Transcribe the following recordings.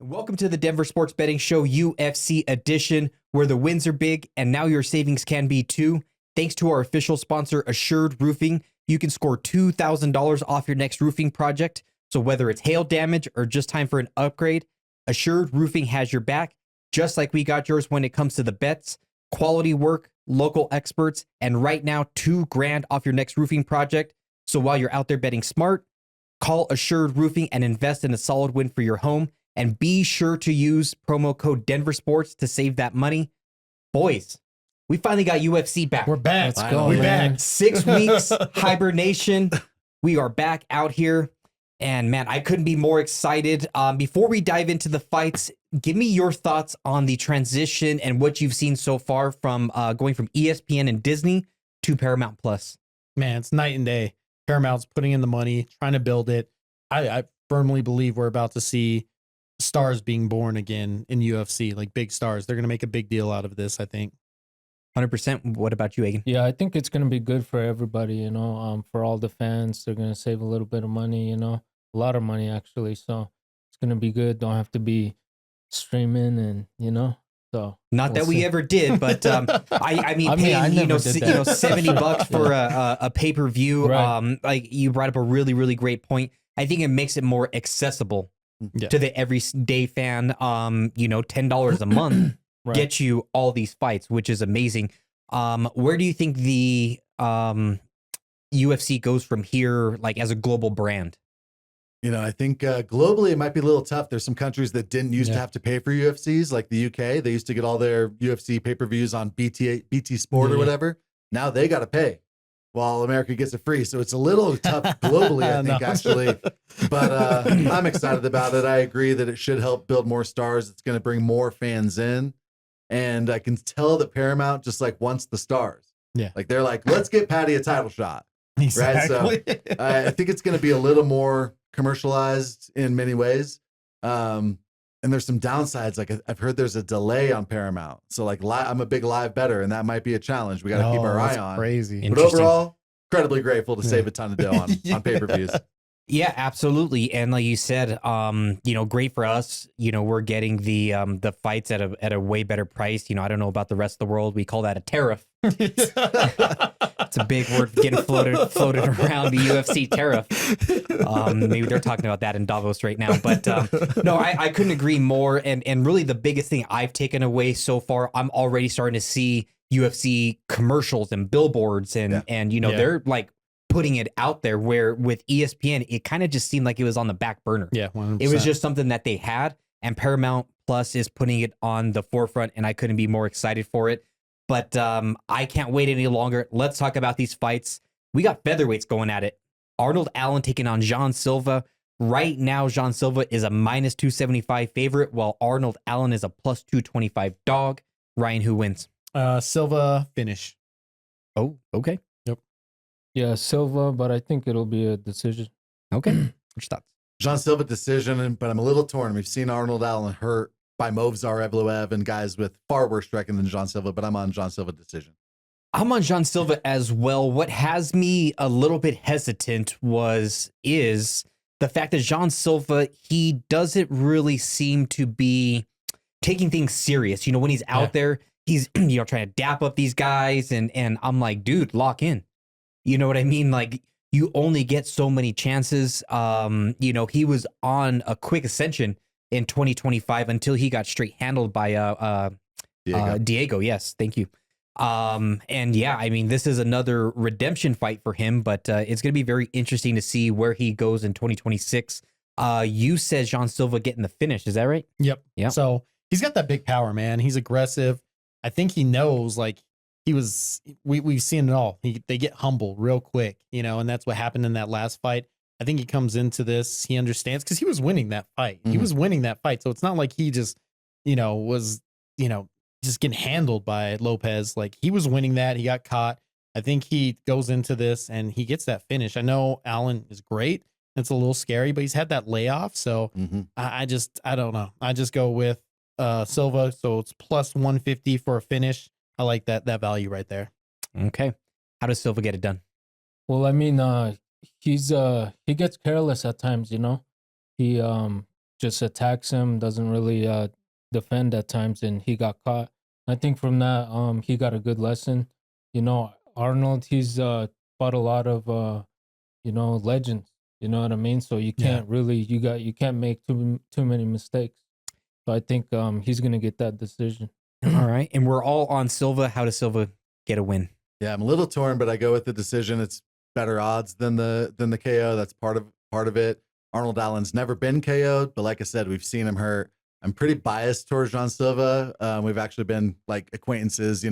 Welcome to the Denver Sports Betting Show UFC edition, where the wins are big and now your savings can be too. Thanks to our official sponsor, Assured Roofing, you can score $2,000 off your next roofing project. So whether it's hail damage or just time for an upgrade, Assured Roofing has your back, just like we got yours when it comes to the bets, quality work, local experts, and right now, $2,000 off your next roofing project. So while you're out there betting smart, call Assured Roofing and invest in a solid win for your home. And be sure to use promo code Denver Sports to save that money. Boys, we finally got UFC back. We're back. Let's go, We're man. back. 6 weeks hibernation. We are back out here. And man, I couldn't be more excited. Before we dive into the fights, give me your thoughts on the transition and what you've seen so far from going from ESPN and Disney to Paramount Plus. Man, it's night and day. Paramount's putting in the money, trying to build it. I firmly believe we're about to see stars being born again in UFC, like big stars. They're going to make a big deal out of this, I think. 100%. What about you, Egan? Yeah, I think it's going to be good for everybody, for all the fans. They're going to save a little bit of money, a lot of money, actually. So it's going to be good. Don't have to be streaming and, so. Not that we ever did, but I mean, I paying never did that. $70 for a pay-per-view. Right. Like you brought up a really, really great point. I think it makes it more accessible to the everyday fan. $10 a month Right. gets you all these fights, which is amazing. Where do you think the UFC goes from here, like as a global brand? I think globally it might be a little tough. There's some countries that didn't used to have to pay for UFCs, like the UK. They used to get all their UFC pay-per-views on BT Sport or whatever. Now they got to pay, while America gets it free. So it's a little tough globally, I think, actually. But I'm excited about it. I agree that it should help build more stars. It's going to bring more fans in. And I can tell that Paramount just wants the stars. Yeah. Like they're like, let's get Paddy a title shot. Exactly. Right. So I think it's going to be a little more commercialized in many ways. And there's some downsides. Like I've heard there's a delay on Paramount. So I'm a big live bettor, and that might be a challenge we got to keep our eye on. Crazy. But overall, incredibly grateful to save a ton of dough on pay-per-views. Yeah, absolutely. And like you said, great for us. We're getting the fights at a way better price. I don't know about the rest of the world. We call that a tariff. It's a big word getting floated around, the UFC tariff. Maybe they're talking about that in Davos right now. But no, I couldn't agree more. And really the biggest thing I've taken away so far, I'm already starting to see UFC commercials and billboards and they're like putting it out there, where with ESPN, it kind of just seemed like it was on the back burner. Yeah, 100%. It was just something that they had, and Paramount Plus is putting it on the forefront, and I couldn't be more excited for it. But I can't wait any longer. Let's talk about these fights. We got featherweights going at it. Arnold Allen taking on Jean Silva. Right now, Jean Silva is a -275 favorite, while Arnold Allen is a +225 dog. Ryan, who wins? Silva finish. Oh, okay. Yeah, Silva, but I think it'll be a decision. Okay. What's your thoughts? Jean Silva decision, but I'm a little torn. We've seen Arnold Allen hurt by Movsar Evloev and guys with far worse striking than Jean Silva, but I'm on Jean Silva decision. I'm on Jean Silva as well. What has me a little bit hesitant is the fact that Jean Silva, he doesn't really seem to be taking things serious. When he's out there, he's trying to dap up these guys, and I'm like, dude, lock in. You know what I mean? Like, you only get so many chances. He was on a quick ascension in 2025 until he got straight handled by Diego. Yes, thank you. This is another redemption fight for him, but it's going to be very interesting to see where he goes in 2026. You said Jean Silva getting the finish. Is that right? Yep. Yeah. So he's got that big power, man. He's aggressive. I think he knows, we've seen it all. They get humble real quick, and that's what happened in that last fight. I think he comes into this, he understands, because he was winning that fight. Mm-hmm. He was winning that fight. So it's not like he just, was, just getting handled by Lopez. Like, he was winning that. He got caught. I think he goes into this and he gets that finish. I know Allen is great. It's a little scary, but he's had that layoff. So I don't know. I just go with Silva. So it's +150 for a finish. I like that value right there. Okay. How does Silva get it done? Well, I mean, he gets careless at times, He just attacks him, doesn't really defend at times, and he got caught. I think from that, he got a good lesson. Arnold, he's fought a lot of legends. You know what I mean? So you can't really you can't make too many mistakes. So I think he's gonna get that decision. All right, and we're all on Silva. How does Silva get a win? Yeah, I'm a little torn, but I go with the decision. It's better odds than the KO. That's part of it. Arnold Allen's never been KO'd, but like I said, we've seen him hurt. I'm pretty biased towards John Silva. We've actually been like acquaintances,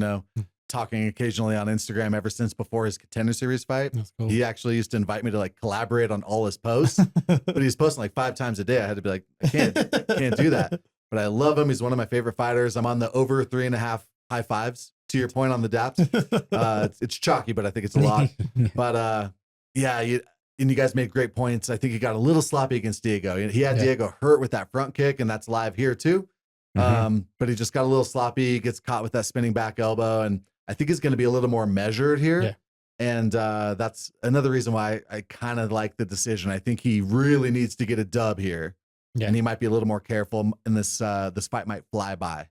talking occasionally on Instagram ever since before his Contender Series fight. That's cool. He actually used to invite me to like collaborate on all his posts, but he's posting like 5 times a day. I had to be like, I can't do that. But I love him. He's one of my favorite fighters. I'm on the over 3.5 high fives. To your point on the daps, it's chalky, but I think it's a lot. But you guys made great points. I think he got a little sloppy against Diego. He had Diego hurt with that front kick, and that's live here too. But he just got a little sloppy, gets caught with that spinning back elbow, and I think he's going to be a little more measured here. Yeah. And that's another reason why I kind of like the decision. I think he really needs to get a dub here, and he might be a little more careful, and this fight might fly by.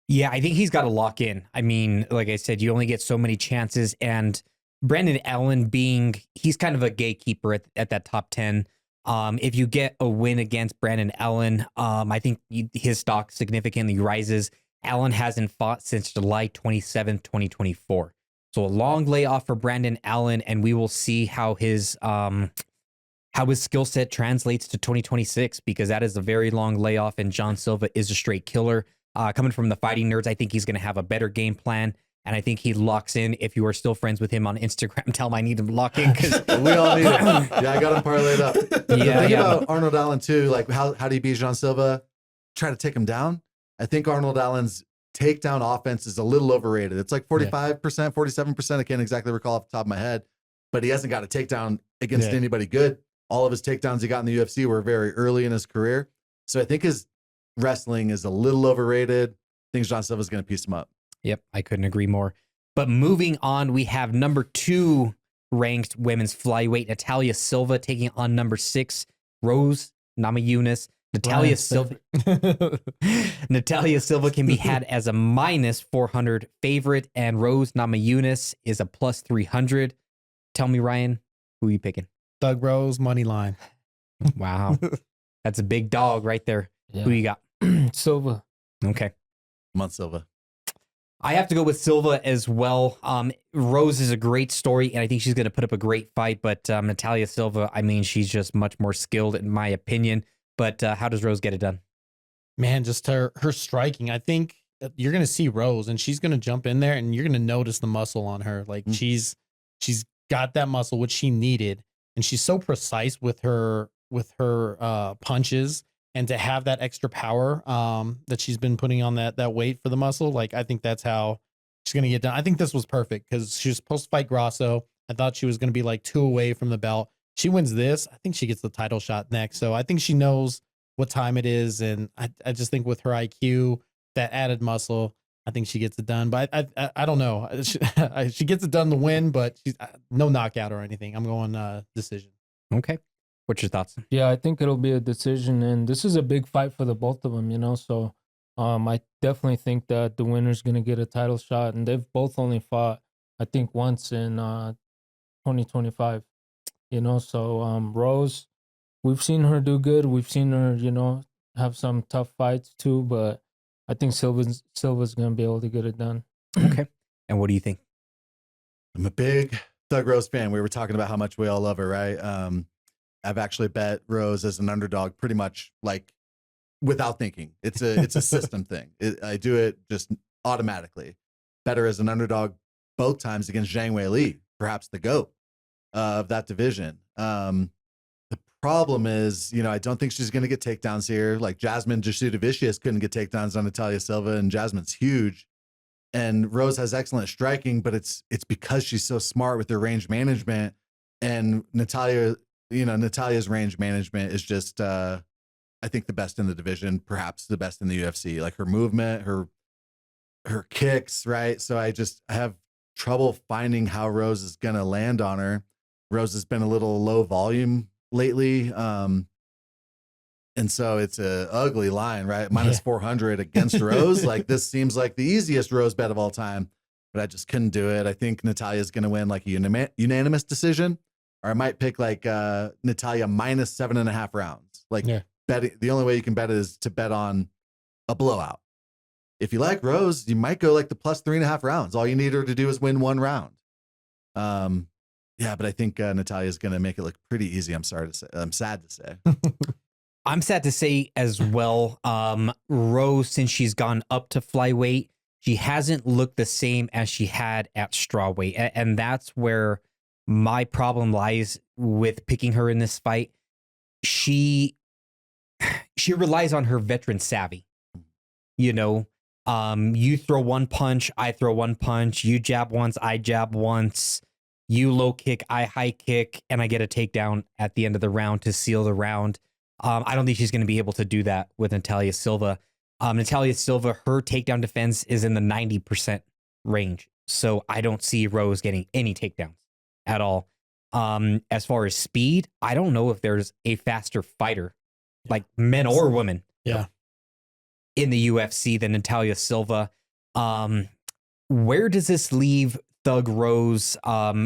Yeah, I think he's got to lock in. I mean, like I said, you only get so many chances, and Brandon Allen he's kind of a gatekeeper at that top 10. If you get a win against Brandon Allen, I think his stock significantly rises. Allen hasn't fought since July 27th, 2024. So a long layoff for Brandon Allen, and we will see how his skill set translates to 2026, because that is a very long layoff, and John Silva is a straight killer. Coming from the Fighting Nerds, I think he's going to have a better game plan, and I think he locks in. If you are still friends with him on Instagram, tell him I need him to lock in, because we all need him. Yeah, I got him parlayed up. The thing about Arnold Allen too, like how do you beat John Silva? Try to take him down. I think Arnold Allen's takedown offense is a little overrated. It's like 45%, 47%. I can't exactly recall off the top of my head, but he hasn't got a takedown against anybody good. All of his takedowns he got in the UFC were very early in his career. So I think his wrestling is a little overrated. I think John Silva's going to piece him up. Yep, I couldn't agree more. But moving on, we have number 2 ranked women's flyweight Natalia Silva taking on number 6 Rose Namajunas. Natalia Silva can be had as a minus 400 favorite, and Rose Namajunas is a plus 300. Tell me, Ryan, who are you picking? Doug Rose, money line. Wow. That's a big dog right there. Yeah. Who you got? Silva. Okay. I'm on Silva. I have to go with Silva as well. Rose is a great story, and I think she's going to put up a great fight. But Natalia Silva, I mean, she's just much more skilled, in my opinion. But how does Rose get it done? Man, just her striking. I think you're going to see Rose, and she's going to jump in there, and you're going to notice the muscle on her. Like she's got that muscle, which she needed, and she's so precise with her punches. And to have that extra power that she's been putting on that weight for the muscle, like I think that's how she's going to get done. I think this was perfect because she was supposed to fight Grasso. I thought she was going to be like 2 away from the belt. She wins this. I think she gets the title shot next. So I think she knows what time it is. And I just think with her IQ, that added muscle, I think she gets it done. But I don't know. She gets it done to win, but she's no knockout or anything. I'm going decision. Okay. What's your thoughts? Yeah, I think it'll be a decision, and this is a big fight for the both of them, So I definitely think that the winner's going to get a title shot, and they've both only fought, I think, once in 2025, So Rose, we've seen her do good. We've seen her, have some tough fights too, but I think Silva's going to be able to get it done. Okay. And what do you think? I'm a big Doug Rose fan. We were talking about how much we all love her, right? I've actually bet Rose as an underdog pretty much like without thinking. It's a system thing. I do it just automatically. Better as an underdog both times against Zhang Weili, perhaps the GOAT of that division. The problem is, I don't think she's going to get takedowns here. Like Jasmine Jasudavicius couldn't get takedowns on Natalia Silva, and Jasmine's huge. And Rose has excellent striking, but it's because she's so smart with her range management. And Natalia's range management is just, I think, the best in the division, perhaps the best in the UFC. Like her movement, her kicks, right? So I have trouble finding how Rose is going to land on her. Rose has been a little low volume lately. And so it's a ugly line, right? Minus 400 against Rose. Like this seems like the easiest Rose bet of all time, but I just couldn't do it. I think Natalia's going to win like a unanimous decision, or I might pick like Natalia minus 7.5 rounds. Like betting, the only way you can bet it is to bet on a blowout. If you like Rose, you might go like the plus 3.5 rounds. All you need her to do is win 1 round. Yeah, but I think Natalia's going to make it look pretty easy. I'm sad to say. I'm sad to say as well, Rose, since she's gone up to flyweight, she hasn't looked the same as she had at strawweight. And that's where my problem lies with picking her in this fight. She relies on her veteran savvy. You know, you throw one punch, I throw one punch, you jab once, I jab once, you low kick, I high kick, and I get a takedown at the end of the round to seal the round. I don't think she's going to be able to do that with Natalia Silva. Natalia Silva, her takedown defense is in the 90% range. So I don't see Rose getting any takedowns at all. As far as speed, I don't know if there's a faster fighter, like men or women, in the UFC than Natalia Silva. Where does this leave Thug Rose?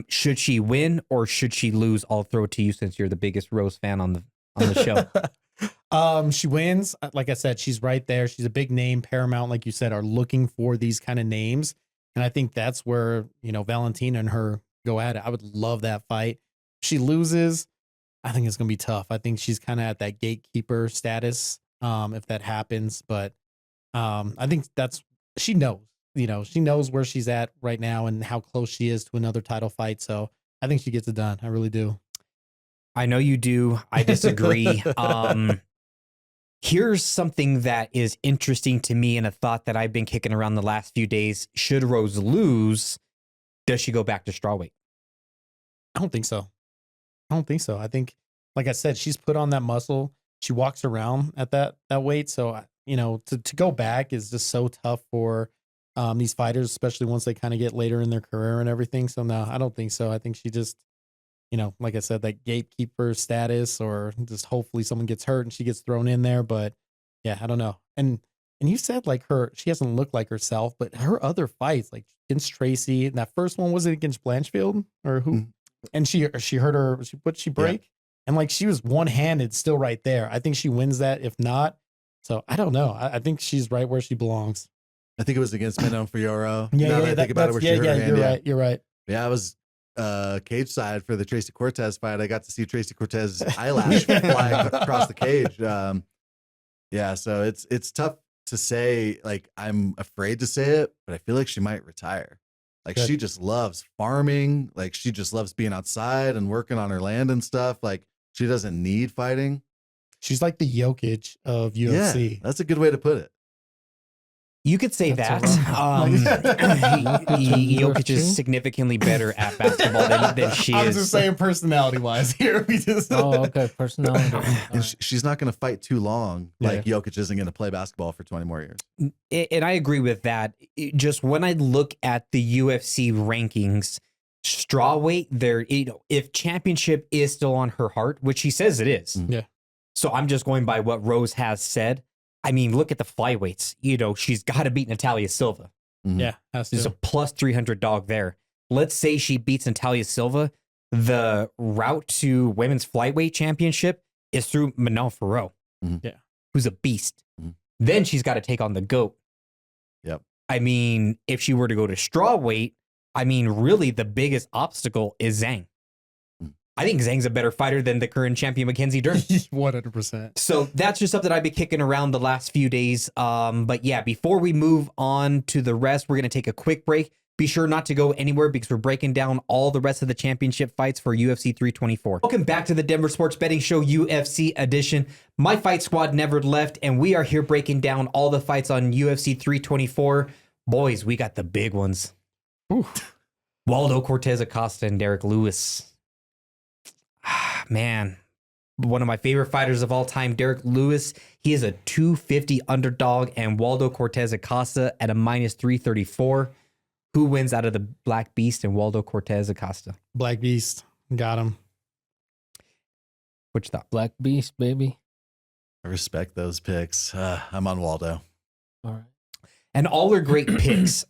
Should she win or should she lose? I'll throw it to you since you're the biggest Rose fan on the show. She wins. Like I said, she's right there. She's a big name. Paramount, like you said, are looking for these kind of names. And I think that's where, Valentina and her go at it. I would love that fight. If she loses, I think it's going to be tough. I think she's kind of at that gatekeeper status if that happens. But I think she knows, she knows where she's at right now and how close she is to another title fight. So I think she gets it done. I really do. I know you do. I disagree. Here's something that is interesting to me and a thought that I've been kicking around the last few days. Should Rose lose, does she go back to strawweight? I don't think so. I think, like I said, she's put on that muscle. She walks around at that weight. So, to go back is just so tough for these fighters, especially once they kind of get later in their career and everything. So no, I don't think so. I think she just, like I said, that gatekeeper status, or just hopefully someone gets hurt and she gets thrown in there. But yeah, I don't know. And you said like she hasn't looked like herself, but her other fights, like against Tracy, and that first one, was it against Blanchfield or who? And she hurt her. She break? Yeah. And like she was one-handed still right there. I think she wins that. If not, so I don't know. I think she's right where she belongs. I think it was against Manon Fiorot. I think about it, where she hurt her hand. You're right. Yeah, I was cage side for the Tracy Cortez fight. I got to see Tracy Cortez's eyelash fly across the cage. Yeah, so it's tough to say. Like, I'm afraid to say it, but I feel like she might retire. Like, she just loves farming. Like, she just loves being outside and working on her land and stuff. Like, she doesn't need fighting. She's like the Jokic of UFC. Yeah, that's a good way to put it. You could say that. Jokic is significantly better at basketball than she is. I was just saying personality-wise here. Okay, personality. And she's not going to fight too long. Like, Jokic isn't going to play basketball for 20 more years. And I agree with that. Just when I look at the UFC rankings, strawweight, there, if championship is still on her heart, which she says it is. Yeah. So I'm just going by what Rose has said. I mean, look at the flyweights. She's got to beat Natalia Silva. Mm-hmm. Yeah, there's a plus 300 dog there. Let's say she beats Natalia Silva. The route to women's flyweight championship is through Manon Fiorot, who's a beast. Mm-hmm. Then she's got to take on the GOAT. Yep. I mean, if she were to go to strawweight, really the biggest obstacle is Zhang. I think Zhang's a better fighter than the current champion, Mackenzie Dern. 100%. So that's just something I've been kicking around the last few days. But yeah, before we move on to the rest, we're going to take a quick break. Be sure not to go anywhere because we're breaking down all the rest of the championship fights for UFC 324. Welcome back to the Denver Sports Betting Show UFC edition. My fight squad never left, and we are here breaking down all the fights on UFC 324. Boys, we got the big ones. Ooh. Waldo Cortez Acosta and Derrick Lewis. Man, one of my favorite fighters of all time, Derrick Lewis. He is a 250 underdog, and Waldo Cortez Acosta at a minus 334. Who wins out of the Black Beast and Waldo Cortez Acosta? Black Beast. Got him. Which thought? Black Beast, baby. I respect those picks. I'm on Waldo. All right. And all are great picks.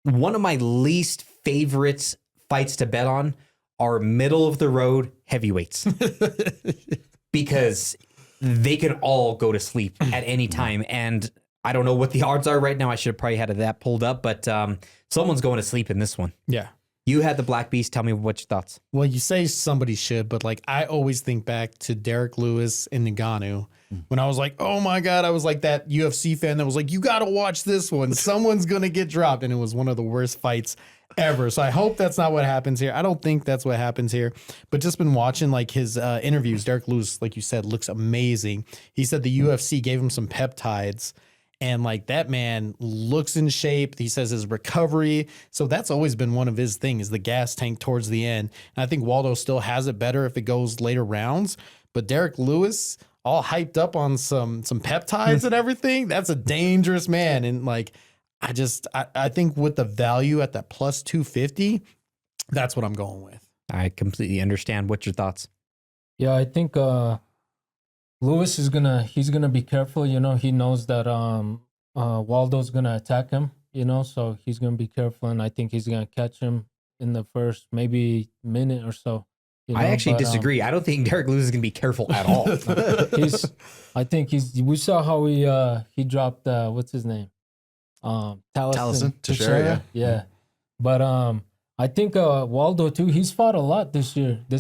One of my least favorites fights to bet on are middle of the road heavyweights because they can all go to sleep at any time. And I don't know what the odds are right now. I should have probably had that pulled up, but someone's going to sleep in this one. Yeah. You had the Black Beast. Tell me what your thoughts. Well, you say somebody should, but like I always think back to Derrick Lewis and Ngannou when I was like, oh my God, I was like that UFC fan that was like, you got to watch this one. Someone's going to get dropped. And it was one of the worst fights ever. So I hope that's not what happens here. I don't think that's what happens here, but just been watching like his interviews. Derrick Lewis, like you said, looks amazing. He said the UFC gave him some peptides. And like that man looks in shape. He says his recovery. So that's always been one of his things, the gas tank towards the end. And I think Waldo still has it better if it goes later rounds. But Derrick Lewis, all hyped up on some peptides and everything, that's a dangerous man. And like, I think with the value at that plus 250, that's what I'm going with. I completely understand. What's your thoughts? Yeah, I think Lewis he's gonna be careful. You know, he knows that Waldo's gonna attack him. You know, so he's gonna be careful, and I think he's gonna catch him in the first maybe minute or so. You know? I actually disagree. I don't think Derrick Lewis is going to be careful at all. We saw how he dropped what's his name, Taliesin Teixeira. Yeah, but I think Waldo too. He's fought a lot this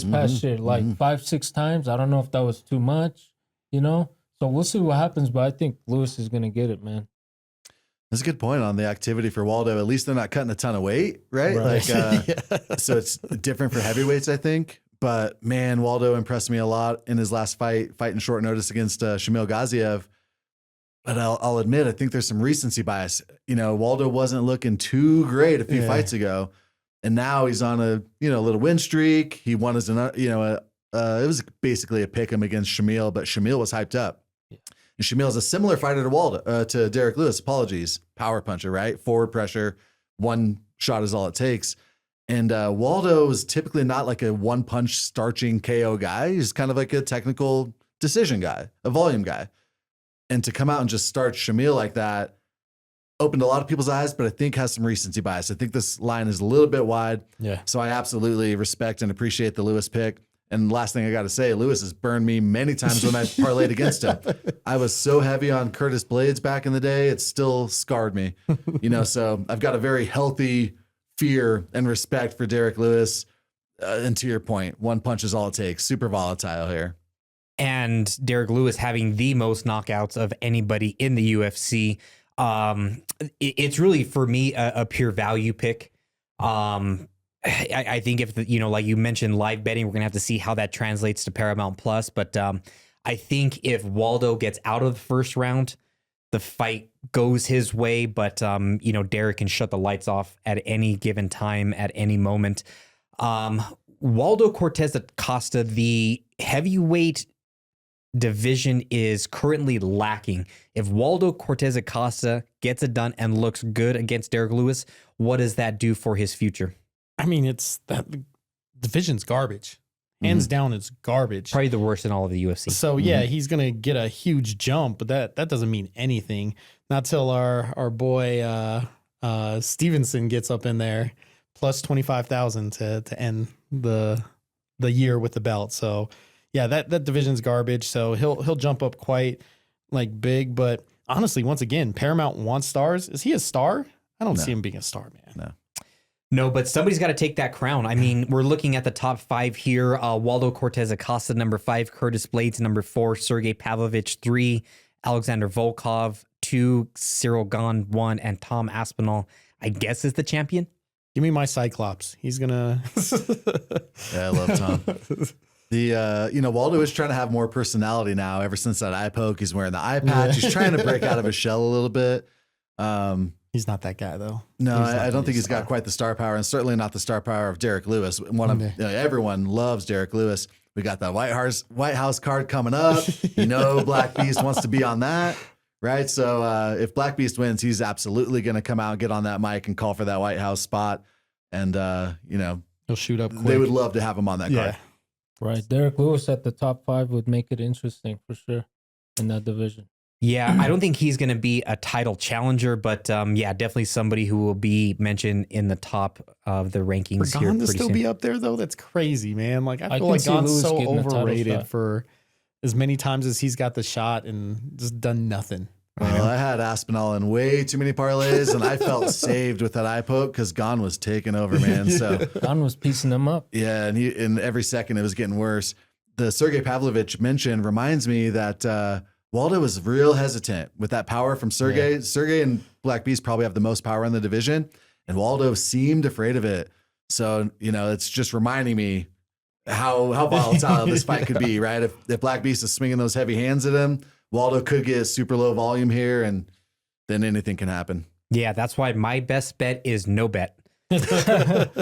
past year, like 5-6 times. I don't know if that was too much, you know. So we'll see what happens, but I think Lewis is gonna get it, man. That's a good point on the activity for Waldo. At least they're not cutting a ton of weight, right? Like, so it's different for heavyweights, I think. But man, Waldo impressed me a lot in his last fighting short notice against Shamil Gaziev. But I'll admit, I think there's some recency bias. You know, Waldo wasn't looking too great a few fights ago, and now he's on a little win streak. He won his it was basically a pick 'em against Shamil, but Shamil was hyped up. Yeah. And Shamil is a similar fighter to Waldo, to Derrick Lewis. Apologies, power puncher, right? Forward pressure, one shot is all it takes. And Waldo is typically not like a one punch starching KO guy. He's kind of like a technical decision guy, a volume guy. And to come out and just start Shamil like that opened a lot of people's eyes, but I think has some recency bias. I think this line is a little bit wide. Yeah. So I absolutely respect and appreciate the Lewis pick. And last thing I got to say, Lewis has burned me many times when I parlayed against him. I was so heavy on Curtis Blades back in the day. It still scarred me, so I've got a very healthy fear and respect for Derrick Lewis. And to your point, one punch is all it takes. Super volatile here. And Derrick Lewis having the most knockouts of anybody in the UFC. It's really, for me, a pure value pick. I think if like you mentioned, live betting, we're gonna have to see how that translates to Paramount Plus. But I think if Waldo gets out of the first round, the fight goes his way. But Derrick can shut the lights off at any given time, at any moment. Waldo Cortez Acosta, the heavyweight division is currently lacking. If Waldo Cortez Acosta gets it done and looks good against Derrick Lewis, what does that do for his future? I mean, it's that division's garbage. Hands down, it's garbage. Probably the worst in all of the UFC. So yeah, he's gonna get a huge jump, but that doesn't mean anything. Not till our boy Stevenson gets up in there, plus 25,000 to end the year with the belt. So yeah, that division's garbage. So he'll jump up quite like big. But honestly, once again, Paramount wants stars. Is he a star? I don't see him being a star, man. No, but somebody's got to take that crown. I mean, we're looking at the top 5 here. Waldo Cortez Acosta, number 5, Curtis Blades, number 4, Sergey Pavlovich, 3, Alexander Volkov, 2, Cyril Gane, 1, and Tom Aspinall, I guess, is the champion. Give me my Cyclops. He's gonna. Yeah, I love Tom. Waldo is trying to have more personality now. Ever since that eye poke, he's wearing the eye patch. He's trying to break out of his shell a little bit. He's not that guy, though. No, I don't think he's got quite the star power, and certainly not the star power of Derrick Lewis. Everyone loves Derrick Lewis. We got that White House card coming up. Black Beast wants to be on that, right? So if Black Beast wins, he's absolutely going to come out and get on that mic and call for that White House spot. And, he'll shoot up quick. They would love to have him on that card. Right. Derrick Lewis at the top 5 would make it interesting for sure. in that division. Yeah, I don't think he's going to be a title challenger, but yeah, definitely somebody who will be mentioned in the top of the rankings For here Gon to pretty still soon. be up there though, that's crazy, man. Like I feel can like see Gon's Lewis so getting a title overrated shot. for as many times as he's got the shot and just done nothing. Well, I had Aspinall in way too many parlays, and I felt saved with that eye poke because Gon was taking over, man. So Gon was piecing them up. yeah, and in every second it was getting worse. The Sergey Pavlovich mention reminds me that Waldo was real hesitant with that power from Sergey. Yeah. Sergey and Black Beast probably have the most power in the division, and Waldo seemed afraid of it. So, it's just reminding me how volatile this fight could be, right? If Black Beast is swinging those heavy hands at him, Waldo could get super low volume here, and then anything can happen. Yeah, that's why my best bet is no bet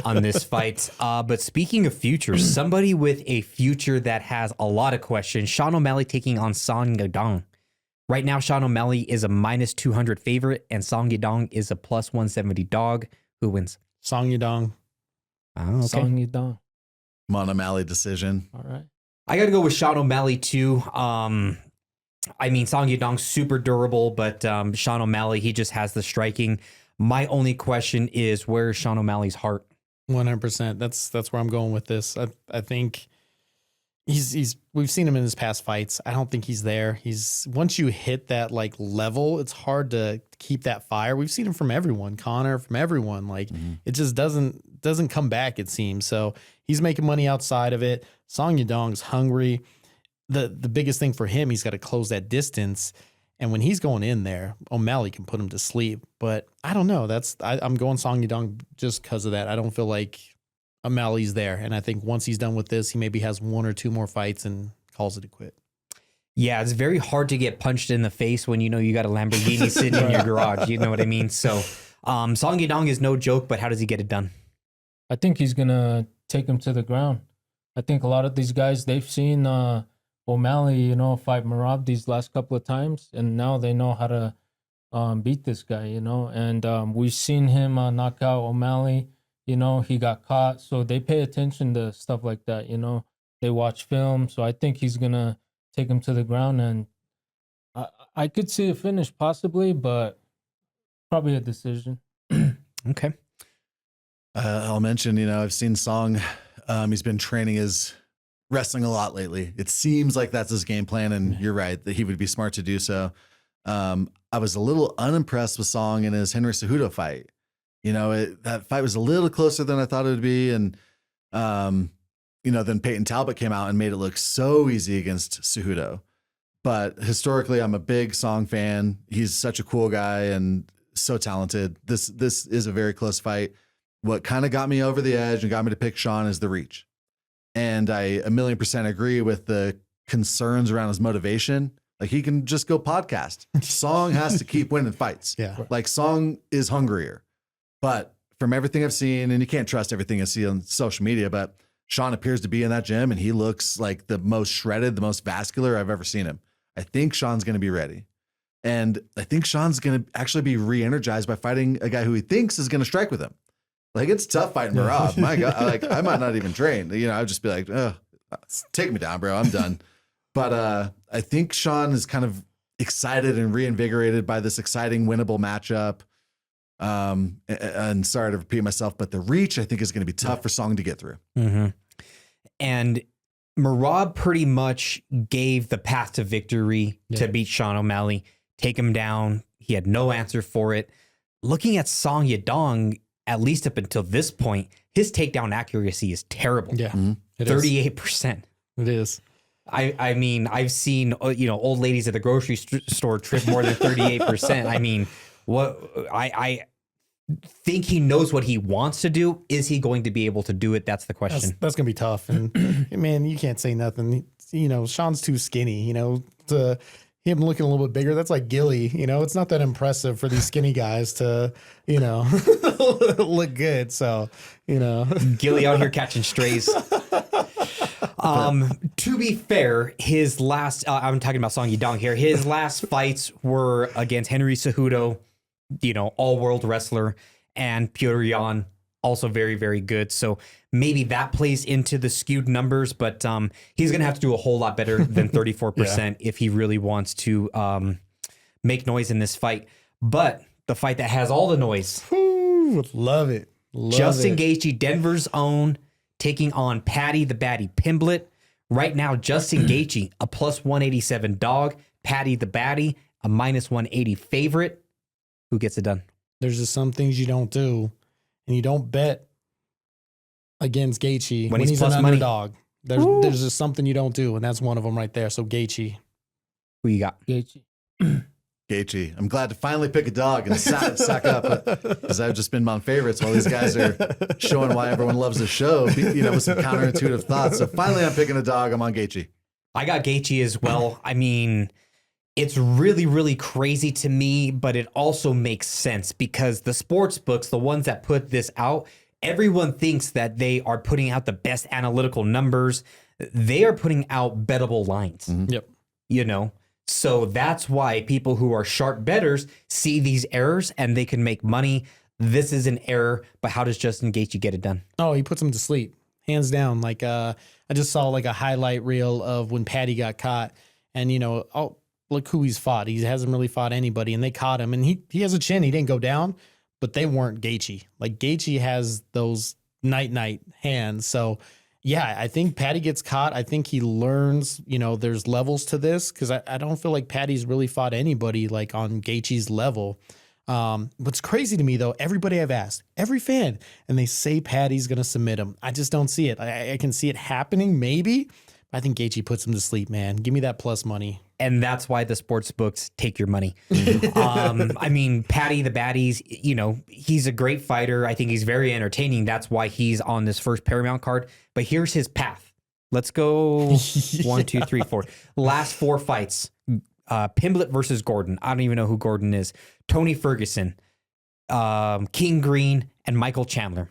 on this fight. But speaking of futures, somebody with a future that has a lot of questions, Sean O'Malley taking on Song Yadong. Right now, Sean O'Malley is a minus 200 favorite, and Song Yadong is a plus 170 dog. Who wins? Song Yadong. Oh, okay. Song Yadong. Mon O'Malley decision. All right. I got to go with Sean O'Malley too. I mean, Song Yadong's super durable, but Sean O'Malley, he just has the striking. My only question is, where's Sean O'Malley's heart? 100%. That's where I'm going with this. I think we've seen him in his past fights. I don't think he's there. Once you hit that like level, it's hard to keep that fire. We've seen him from everyone, Connor, from everyone. Like it just doesn't come back, it seems. So he's making money outside of it. Song Yadong's hungry. The biggest thing for him, he's got to close that distance. And when he's going in there, O'Malley can put him to sleep. But I don't know. I'm going Song Yadong just because of that. I don't feel like O'Malley's there. And I think once he's done with this, he maybe has one or two more fights and calls it a quit. Yeah, it's very hard to get punched in the face when you got a Lamborghini sitting in your garage. You know what I mean? So Song Yadong is no joke, but how does he get it done? I think he's going to take him to the ground. I think a lot of these guys, they've seen O'Malley, fight Merab these last couple of times, and now they know how to beat this guy, and we've seen him knock out O'Malley, he got caught, so they pay attention to stuff like that, they watch film, so I think he's going to take him to the ground, and I could see a finish possibly, but probably a decision. Okay. I'll mention, I've seen Song, he's been training his wrestling a lot lately. It seems like that's his game plan, and you're right that he would be smart to do so. I was a little unimpressed with Song in his Henry Cejudo fight. That fight was a little closer than I thought it would be, and then Peyton Talbot came out and made it look so easy against Cejudo. But historically, I'm a big Song fan. He's such a cool guy and so talented. This is a very close fight. What kind of got me over the edge and got me to pick Sean is the reach. And I 1,000,000% agree with the concerns around his motivation. Like, he can just go podcast. Song has to keep winning fights. Yeah. Like, Song is hungrier. But from everything I've seen, and you can't trust everything I see on social media, but Sean appears to be in that gym, and he looks like the most shredded, the most vascular I've ever seen him. I think Sean's going to be ready. And I think Sean's going to actually be re-energized by fighting a guy who he thinks is going to strike with him. Like, it's tough fighting Merab. My God, I might not even train. I'd just be like, take me down, bro. I'm done. But I think Sean is kind of excited and reinvigorated by this exciting, winnable matchup. And sorry to repeat myself, but the reach, I think, is going to be tough for Song to get through. Mm-hmm. And Merab pretty much gave the path to victory to beat Sean O'Malley, take him down. He had no answer for it. Looking at Song Yadong, at least up until this point, his takedown accuracy is terrible. Yeah, 38%. It is. I mean, I've seen old ladies at the grocery store trip more than 38%. I mean, I think he knows what he wants to do. Is he going to be able to do it? That's the question. That's gonna be tough. And man, you can't say nothing. Sean's too skinny. To him looking a little bit bigger, that's like Gilly. It's not that impressive for these skinny guys to look good. So Gilly out here catching strays. To be fair, his last, I'm talking about Song Yadong here, his last fights were against Henry Cejudo, all-world wrestler, and Petr Yan, also very, very good. So maybe that plays into the skewed numbers, but he's going to have to do a whole lot better than 34% if he really wants to make noise in this fight. But the fight that has all the noise. Ooh, love it. Justin Gaethje, Denver's own, taking on Paddy the Baddy Pimblett. Right now, Justin Gaethje, a plus 187 dog. Paddy the Baddy, a minus 180 favorite. Who gets it done? There's just some things you don't do, and you don't bet against Gaethje when he's an underdog. There's just something you don't do, and that's one of them right there. So Gaethje. Who you got? Gaethje. Gaethje. I'm glad to finally pick a dog and suck up, because I've just been on favorites while these guys are showing why everyone loves the show, you know, with some counterintuitive thoughts. So finally I'm picking a dog. I'm on Gaethje. I got Gaethje as well. I mean, it's really, really crazy to me, but it also makes sense because the sports books, the ones that put this out, everyone thinks that they are putting out the best analytical numbers. They are putting out bettable lines. Yep. You know? So that's why people who are sharp bettors see these errors and they can make money. This is an error, but how does Justin Gaethje get it done? Oh, he puts him to sleep, hands down. Like I just saw like a highlight reel of when Paddy got caught, and you know, oh, look who he's fought. He hasn't really fought anybody, and they caught him, and he has a chin. He didn't go down, but they weren't Gaethje. Like Gaethje has those night hands. So yeah, I think Paddy gets caught. I think he learns, you know, there's levels to this, because I don't feel like Paddy's really fought anybody like on Gaethje's level. What's crazy to me, though, everybody I've asked, every fan, and they say Paddy's going to submit him. I just don't see it. I can see it happening, maybe. But I think Gaethje puts him to sleep, man. Give me that plus money. And that's why the sports books take your money. I mean, Paddy the Baddies, you know, he's a great fighter. I think he's very entertaining. That's why he's on this first Paramount card. But here's his path. Let's go 1, 2, 3, 4. Last 4 fights. Pimblett versus Gordon. I don't even know who Gordon is. Tony Ferguson, King Green, and Michael Chandler.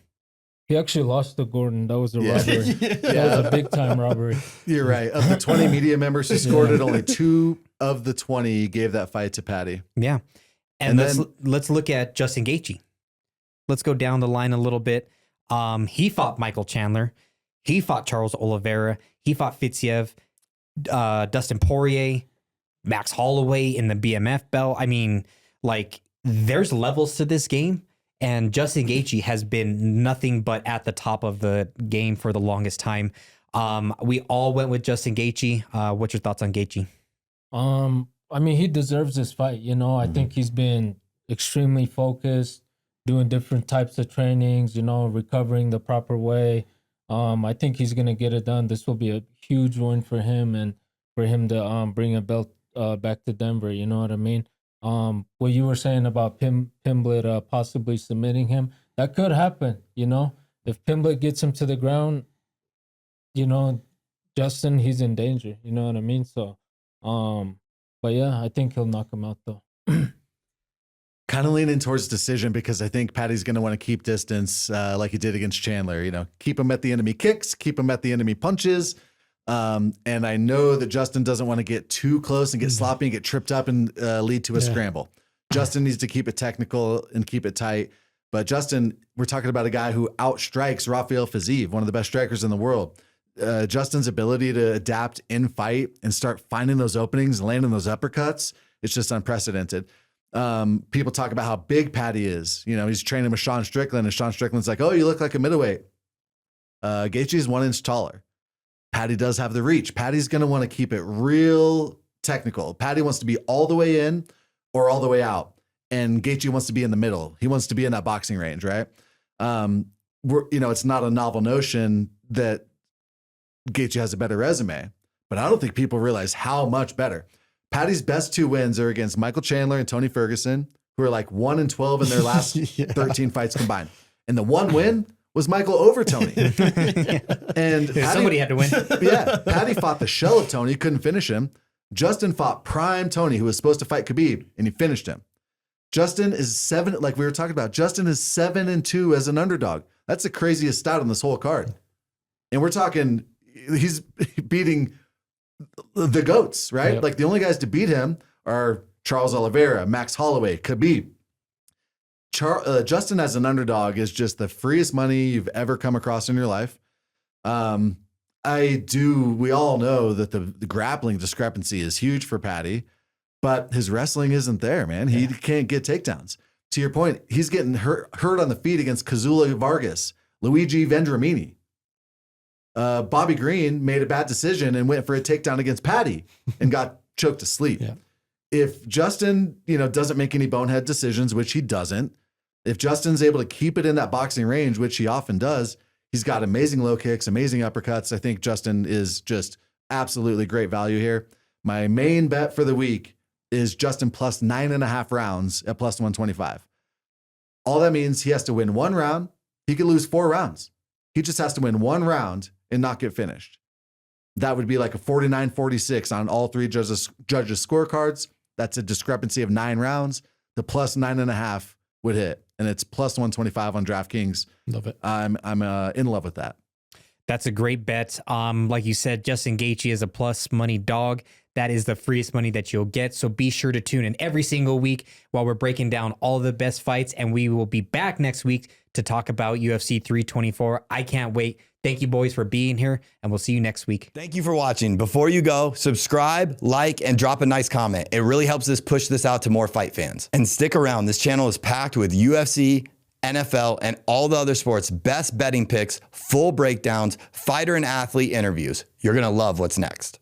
He actually lost to Gordon. That was a robbery. That was a big time robbery. You're right. Of the 20 media members who scored it, only 2 of the 20 gave that fight to Paddy. Yeah. And let's look at Justin Gaethje. Let's go down the line a little bit. He fought Michael Chandler. He fought Charles Oliveira. He fought Fiziev, Dustin Poirier, Max Holloway in the BMF belt. I mean, like, there's levels to this game. And Justin Gaethje has been nothing but at the top of the game for the longest time. We all went with Justin Gaethje. What's your thoughts on Gaethje? I mean, he deserves this fight. You know, I think he's been extremely focused, doing different types of trainings, you know, recovering the proper way. I think he's going to get it done. This will be a huge win for him, and for him to bring a belt back to Denver. You know what I mean? What you were saying about Pimblett possibly submitting him, that could happen, you know? If Pimblett gets him to the ground, you know, Justin, he's in danger, you know what I mean? So, but yeah, I think he'll knock him out, though. Kind of leaning towards decision, because I think Paddy's going to want to keep distance like he did against Chandler. You know, keep him at the enemy kicks, keep him at the enemy punches. And I know that Justin doesn't want to get too close and get sloppy and get tripped up and lead to a scramble. Justin needs to keep it technical and keep it tight. But Justin, we're talking about a guy who outstrikes Rafael Fiziev, one of the best strikers in the world. Justin's ability to adapt in fight and start finding those openings, landing those uppercuts, it's just unprecedented. People talk about how big Paddy is. You know, he's training with Sean Strickland, and Sean Strickland's like, oh, you look like a middleweight. Gaethje is 1 inch taller. Paddy does have the reach. Paddy's going to want to keep it real technical. Paddy wants to be all the way in or all the way out. And Gaethje wants to be in the middle. He wants to be in that boxing range, right? It's not a novel notion that Gaethje has a better resume, but I don't think people realize how much better. Paddy's best 2 wins are against Michael Chandler and Tony Ferguson, who are like 1-12 in their last 13 fights combined. And the one win was Michael over Tony. And Paddy, somebody had to win. Yeah. Paddy fought the shell of Tony, couldn't finish him. Justin fought prime Tony, who was supposed to fight Khabib, and he finished him. Justin is 7, like we were talking about. Justin is 7-2 as an underdog. That's the craziest stat on this whole card. And we're talking, he's beating the GOATs, right? Yep. Like the only guys to beat him are Charles Oliveira, Max Holloway, Khabib. Justin as an underdog is just the freest money you've ever come across in your life. We all know that the grappling discrepancy is huge for Paddy, but his wrestling isn't there, man. He can't get takedowns. To your point, he's getting hurt on the feet against Kazula Vargas, Luigi Vendramini. Bobby Green made a bad decision and went for a takedown against Paddy and got choked to sleep. Yeah. If Justin, doesn't make any bonehead decisions, which he doesn't, if Justin's able to keep it in that boxing range, which he often does, he's got amazing low kicks, amazing uppercuts. I think Justin is just absolutely great value here. My main bet for the week is Justin plus 9.5 rounds at plus 125. All that means he has to win 1 round. He could lose 4 rounds. He just has to win 1 round and not get finished. That would be like a 49-46 on all 3 judges' scorecards. That's a discrepancy of 9 rounds. The plus 9.5 would hit, and it's plus 125 on DraftKings. Love it. I'm in love with that. That's a great bet. Like you said, Justin Gaethje is a plus money dog. That is the freest money that you'll get. So be sure to tune in every single week while we're breaking down all the best fights. And we will be back next week to talk about UFC 324. I can't wait. Thank you, boys, for being here, and we'll see you next week. Thank you for watching. Before you go, subscribe, like, and drop a nice comment. It really helps us push this out to more fight fans. And stick around. This channel is packed with UFC, NFL, and all the other sports' best betting picks, full breakdowns, fighter and athlete interviews. You're going to love what's next.